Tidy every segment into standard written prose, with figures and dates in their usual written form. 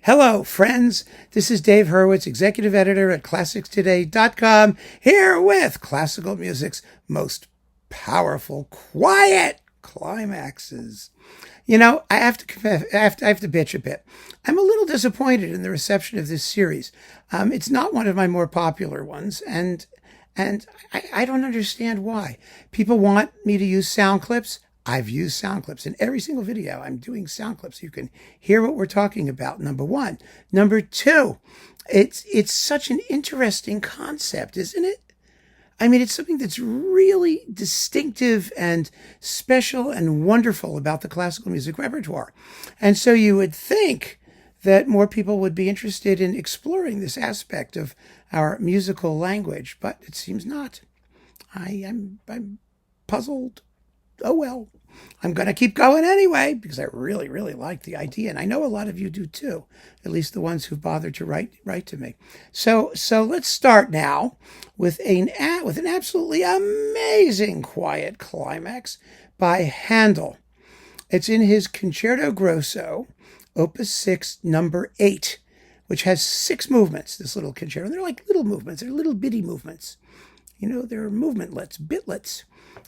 Hello, friends. This is Dave Hurwitz, executive editor at ClassicsToday.com, here with classical music's most powerful, quiet climaxes. You know, I have to confess, I have to bitch a bit. I'm a little disappointed in the reception of this series. It's not one of my more popular ones, and I don't understand why. People want me to use sound clips. I've used sound clips in every single video. I'm doing sound clips. You can hear what we're talking about, number one. Number two, it's such an interesting concept, isn't it? I mean, it's something that's really distinctive and special and wonderful about the classical music repertoire. And so you would think that more people would be interested in exploring this aspect of our musical language, but it seems not. I'm puzzled. Oh well, I'm going to keep going anyway because I really, really like the idea, and I know a lot of you do too. At least the ones who've bothered to write to me. So let's start now with an absolutely amazing quiet climax by Handel. It's in his Concerto Grosso, Opus 6, number 8, which has 6 movements. This little concerto, they're like little movements. They're little bitty movements. You know, they're movementlets, bitlets.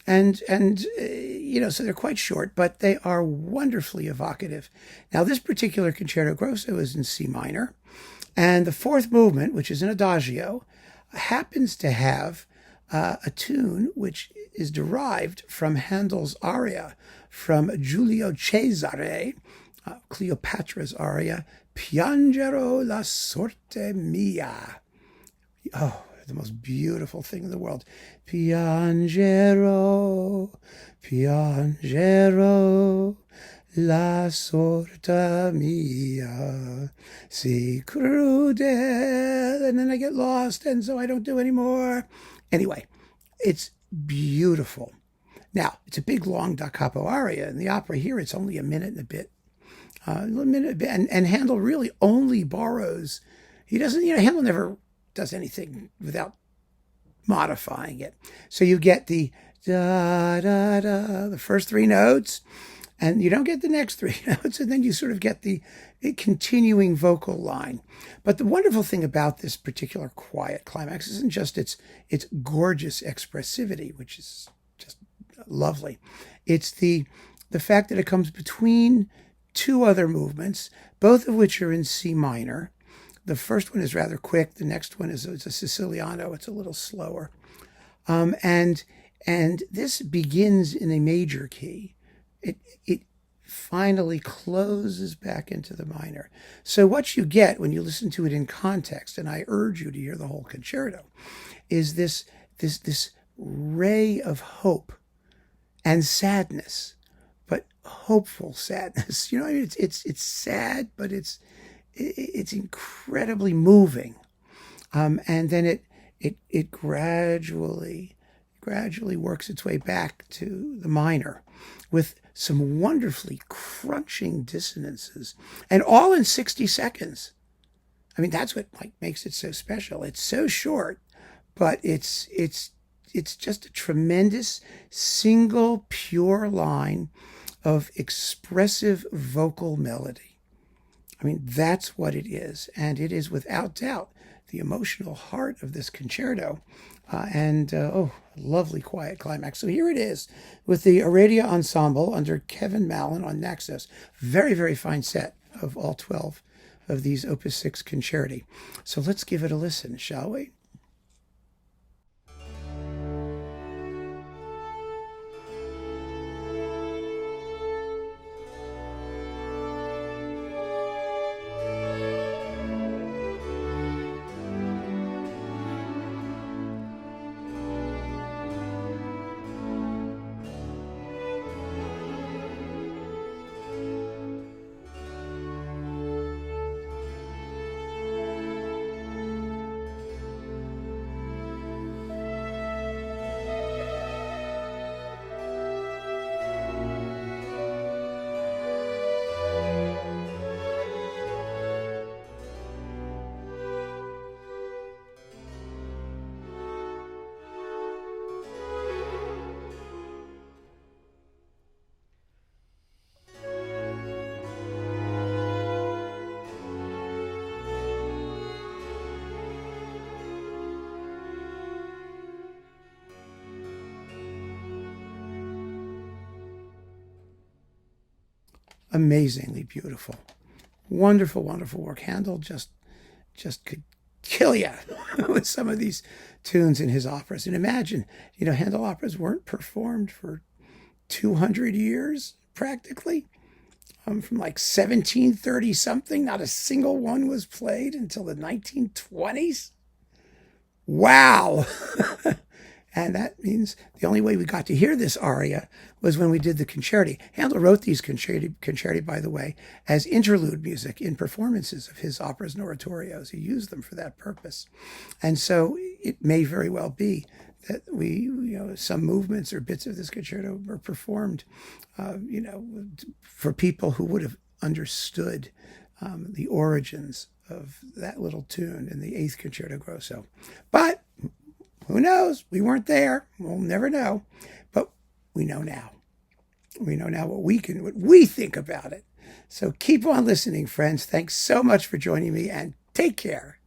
And so they're quite short, but they are wonderfully evocative. Now, this particular Concerto Grosso is in C minor, and the 4th movement, which is an Adagio, happens to have a tune which is derived from Handel's aria from Julius Caesar, Cleopatra's aria, Piangero la sorte mia. Oh, the most beautiful thing in the world. Piangero, piangero, la sorte mia, si crudel. And then I get lost, and so I don't do anymore. Anyway, it's beautiful. Now, it's a big, long da capo aria. In the opera here, it's only a minute and a bit. And Handel really only borrows. He doesn't, Handel never does anything without modifying it. So you get the da da da, the first 3 notes, and you don't get the next 3 notes, and then you sort of get the continuing vocal line. But the wonderful thing about this particular quiet climax isn't just its gorgeous expressivity, which is just lovely. It's the fact that it comes between 2 other movements, both of which are in C minor. The first one is rather quick. The next one is a Siciliano. It's a little slower. And this begins in a major key. It finally closes back into the minor. So what you get when you listen to it in context, and I urge you to hear the whole concerto, is this ray of hope and sadness, but hopeful sadness. You know, it's sad, but it's incredibly moving, and then it gradually works its way back to the minor with some wonderfully crunching dissonances, and all in 60 seconds. I mean, that's what makes it so special. It's so short, but it's just a tremendous single pure line of expressive vocal melody. I mean, that's what it is. And it is without doubt the emotional heart of this concerto. Lovely quiet climax. So here it is with the Aradia Ensemble under Kevin Mallon on Naxos. Very, very fine set of all 12 of these Opus 6 concerti. So let's give it a listen, shall we? amazingly beautiful. Wonderful, wonderful work. Handel just could kill you with some of these tunes in his operas. And imagine, Handel operas weren't performed for 200 years, practically. From like 1730 something, not a single one was played until the 1920s. Wow. And that means the only way we got to hear this aria was when we did the concerti. Handel wrote these concerti, by the way, as interlude music in performances of his operas and oratorios. He used them for that purpose. And so it may very well be that some movements or bits of this concerto were performed, for people who would have understood the origins of that little tune in the Eighth Concerto Grosso. But who knows? We weren't there. We'll never know. But we know now. We know now what we think about it. So keep on listening, friends. Thanks so much for joining me, and take care.